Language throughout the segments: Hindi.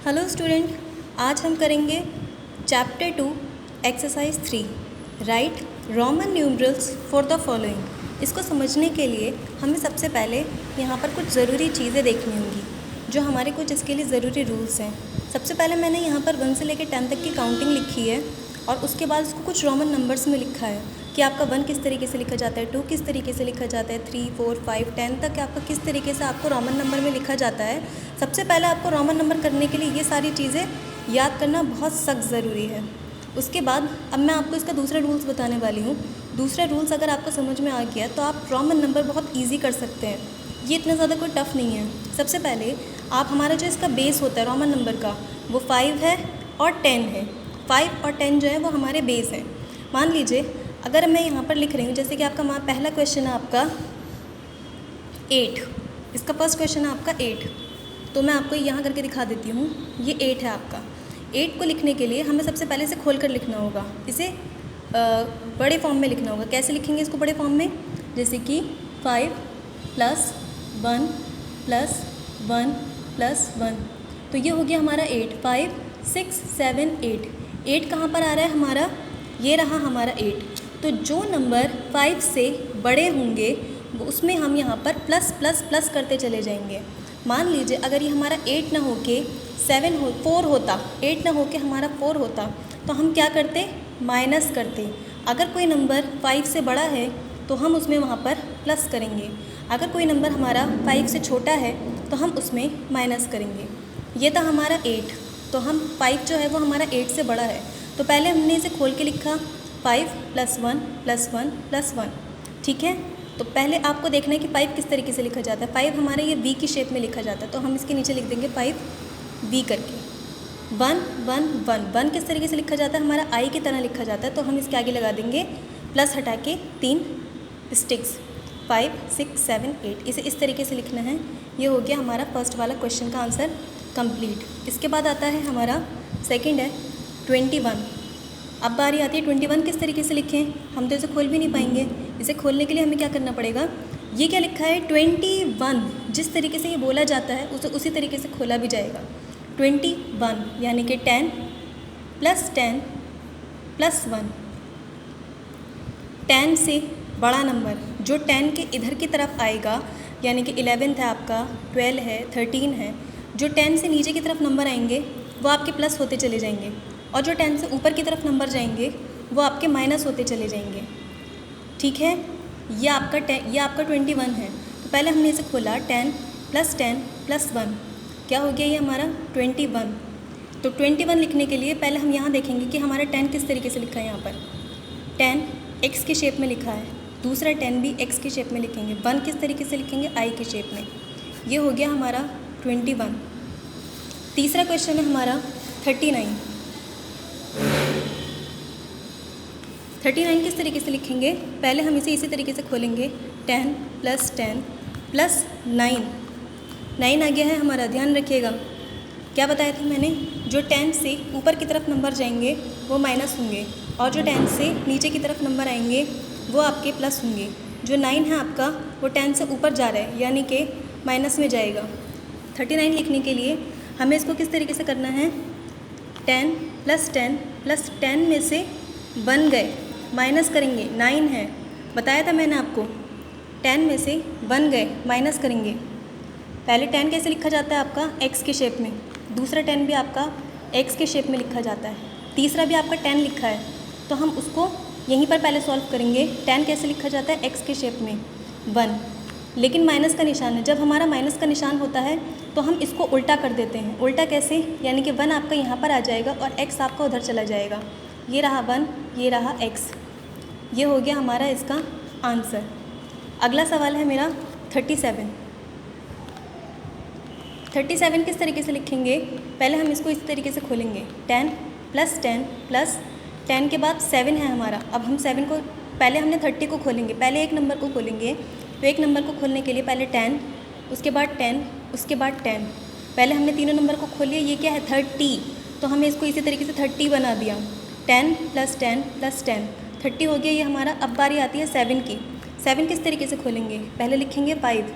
हेलो स्टूडेंट, आज हम करेंगे chapter 2 exercise 3 right Roman numerals for the following. इसको समझने के लिए हमें सबसे पहले यहाँ पर कुछ ज़रूरी चीज़ें देखनी होंगी जो हमारे कुछ इसके लिए ज़रूरी रूल्स हैं। सबसे पहले मैंने यहाँ पर 1 से लेकर 10 तक की काउंटिंग लिखी है और उसके बाद उसको कुछ रोमन नंबर्स में लिखा है कि आपका 1 किस तरीके से लिखा जाता है, 2 किस तरीके से लिखा जाता है, 3, 4, 5, 10 तक आपका किस तरीके से आपको रोमन नंबर में लिखा जाता है। सबसे पहले आपको रोमन नंबर करने के लिए ये सारी चीज़ें याद करना बहुत सख्त ज़रूरी है। उसके बाद अब मैं आपको इसका दूसरा रूल्स बताने वाली हूँ। दूसरा रूल्स अगर आपको समझ में आ गया तो आप रोमन नंबर बहुत ईजी कर सकते हैं, ये इतना ज़्यादा कोई टफ़ नहीं है। सबसे पहले आप हमारा जो इसका बेस होता है रोमन नंबर का वो 5 है और 10 है। 5 और 10 जो है वो हमारे बेस हैं। मान लीजिए अगर मैं यहाँ पर लिख रही हूँ, जैसे कि आपका पहला क्वेश्चन है आपका 8, इसका फर्स्ट क्वेश्चन है आपका 8, तो मैं आपको यहाँ करके दिखा देती हूँ। ये 8 है आपका। 8 को लिखने के लिए हमें सबसे पहले इसे खोल कर लिखना होगा, इसे बड़े फॉर्म में लिखना होगा। कैसे लिखेंगे इसको बड़े फॉर्म में? जैसे कि 5 + 1 + 1 + 1, तो ये हो गया हमारा 8। 5, 6, 7, 8। 8 कहाँ पर आ रहा है हमारा? ये रहा हमारा 8। तो जो नंबर 5 से बड़े होंगे वो उसमें हम यहाँ पर प्लस प्लस प्लस करते चले जाएंगे। मान लीजिए अगर ये हमारा 8 ना होके 4 होता, 8 ना होके हमारा 4 होता, तो हम क्या करते? माइनस करते। अगर कोई नंबर 5 से बड़ा है तो हम उसमें वहाँ पर प्लस करेंगे। अगर कोई नंबर हमारा 5 से छोटा है तो हम उसमें माइनस करेंगे। ये था हमारा 8, तो हम 5 जो है वो हमारा 8 से बड़ा है, तो पहले हमने इसे खोल के लिखा 5 + 1 + 1 + 1। ठीक है, तो पहले आपको देखना है कि 5 किस तरीके से लिखा जाता है। 5 हमारे ये V की शेप में लिखा जाता है, तो हम इसके नीचे लिख देंगे 5V करके। 1 1 1 1 किस तरीके से लिखा जाता है? हमारा I की तरह लिखा जाता है, तो हम इसके आगे लगा देंगे प्लस हटा के 3 स्टिक्स। 5 6 7 8 इसे इस तरीके से लिखना है। ये हो गया हमारा फर्स्ट वाला क्वेश्चन का आंसर कंप्लीट। इसके बाद आता है हमारा सेकंड है 21। अब बारी आती है 21 किस तरीके से लिखें? हम तो इसे खोल भी नहीं पाएंगे। इसे खोलने के लिए हमें क्या करना पड़ेगा? ये क्या लिखा है? 21। जिस तरीके से ये बोला जाता है उसी तरीके से खोला भी जाएगा। 21 यानी कि 10 + 10 + 1। 10 से बड़ा नंबर जो 10 के इधर की तरफ आएगा, यानी कि 11 है आपका, 12 है, 13 है, जो 10 से नीचे की तरफ नंबर आएंगे वो आपके प्लस होते चले जाएंगे, और जो 10 से ऊपर की तरफ नंबर जाएंगे वो आपके माइनस होते चले जाएंगे। ठीक है, ये आपका 21 है। तो पहले हमने इसे खोला 10 + 10 + 1, क्या हो गया ये हमारा 21। तो 21 लिखने के लिए पहले हम यहाँ देखेंगे कि हमारा 10 किस तरीके से लिखा है। यहाँ पर 10 x की शेप में लिखा है, दूसरा 10 भी x की शेप में लिखेंगे। 1 किस तरीके से लिखेंगे? I की शेप में। ये हो गया हमारा 21। तीसरा क्वेश्चन है हमारा 39। 39 किस तरीके से लिखेंगे? पहले हम इसे इसी तरीके से खोलेंगे 10 + 10 + 9। 9 आ गया है हमारा। ध्यान रखिएगा क्या बताया था मैंने? जो 10 से ऊपर की तरफ नंबर जाएंगे वो माइनस होंगे, और जो 10 से नीचे की तरफ नंबर आएंगे वो आपके प्लस होंगे। जो 9 है आपका वो 10 से ऊपर जा रहा है, यानी कि माइनस में जाएगा। 39 लिखने के लिए हमें इसको किस तरीके से करना है? 10 + 10 + 10 में से 1 गए, माइनस करेंगे। 9 है, बताया था मैंने आपको। 10 में से 1 गए, माइनस करेंगे। पहले 10 कैसे लिखा जाता है आपका? x की शेप में, दूसरा 10 भी आपका x के शेप में लिखा जाता है, तीसरा भी आपका 10 लिखा है, तो हम उसको यहीं पर पहले सॉल्व करेंगे। 10 कैसे लिखा जाता है? x के शेप में 1, लेकिन माइनस का निशान है। जब हमारा माइनस का निशान होता है तो हम इसको उल्टा कर देते हैं। उल्टा कैसे? यानी कि 1 आपका यहाँ पर आ जाएगा और x आपका उधर चला जाएगा। ये रहा 1, ये रहा x। ये हो गया हमारा इसका आंसर। अगला सवाल है मेरा 37। 37 किस तरीके से लिखेंगे? पहले हम इसको इस तरीके से खोलेंगे 10 + 10 + 10 के बाद 7 है हमारा। अब हम 7 को, पहले हमने 30 को खोलेंगे, पहले एक नंबर को खोलेंगे। तो एक नंबर को खोलने के लिए पहले 10, उसके बाद 10, उसके बाद 10। पहले हमने तीनों नंबर को खोल लिया। ये क्या है? 30, तो हमें इसको इसी तरीके से 30 बना दिया। 10 + 10 + 10, 30 हो गया ये हमारा। अब बारी आती है 7 की। 7 किस तरीके से खोलेंगे? पहले लिखेंगे 5,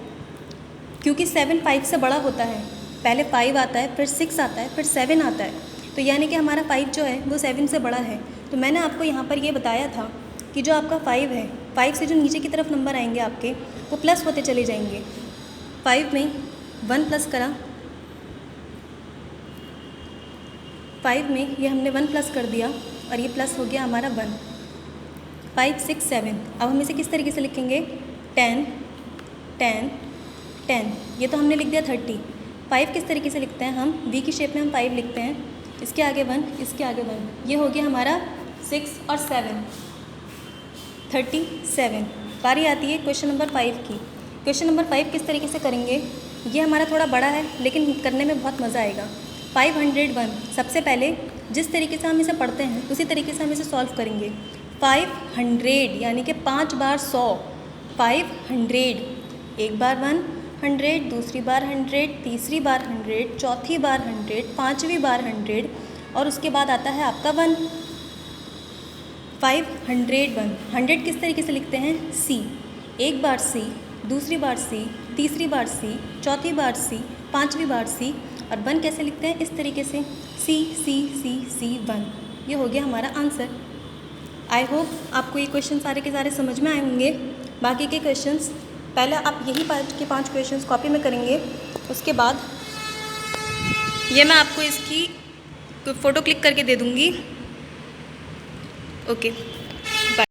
क्योंकि 7 5 से बड़ा होता है। पहले 5 आता है, फिर 6 आता है, फिर 7 आता है। तो यानी कि हमारा 5 जो है वो 7 से बड़ा है। तो मैंने आपको यहाँ पर ये बताया था कि जो आपका 5 है, 5 से जो नीचे की तरफ नंबर आएंगे आपके वो प्लस होते चले जाएंगे। 5 में 1 प्लस करा, 5 में ये हमने 1 प्लस कर दिया और ये प्लस हो गया हमारा 1। 5, 6, 7। अब हम इसे किस तरीके से लिखेंगे? 10, 10, 10। ये तो हमने लिख दिया 30। 5 किस तरीके से लिखते हैं हम? वी की शेप में हम 5 लिखते हैं, इसके आगे 1, इसके आगे 1। ये हो गया हमारा 6 और 7, 37। बारी आती है क्वेश्चन नंबर 5 की। क्वेश्चन नंबर 5 किस तरीके से करेंगे? ये हमारा थोड़ा बड़ा है लेकिन करने में बहुत मज़ा आएगा। 501, सबसे पहले जिस तरीके से हम इसे पढ़ते हैं उसी तरीके से हम इसे सॉल्व करेंगे। 500 यानी कि 5 बार 100, 500। एक बार 100, दूसरी बार 100, तीसरी बार 100, चौथी बार 100, पाँचवीं बार 100 और उसके बाद आता है आपका 1। 501। 100 किस तरीके से लिखते हैं? C। एक बार C, दूसरी बार C, तीसरी बार C, चौथी बार C, पाँचवीं बार C और 1 कैसे लिखते हैं? इस तरीके से C C C C 1। ये हो गया हमारा आंसर। आई होप आपको ये क्वेश्चन सारे के सारे समझ में आए होंगे। बाकी के क्वेश्चंस पहले आप यही 5 क्वेश्चंस कॉपी में करेंगे, उसके बाद ये मैं आपको इसकी फ़ोटो क्लिक करके दे दूँगी। ओके।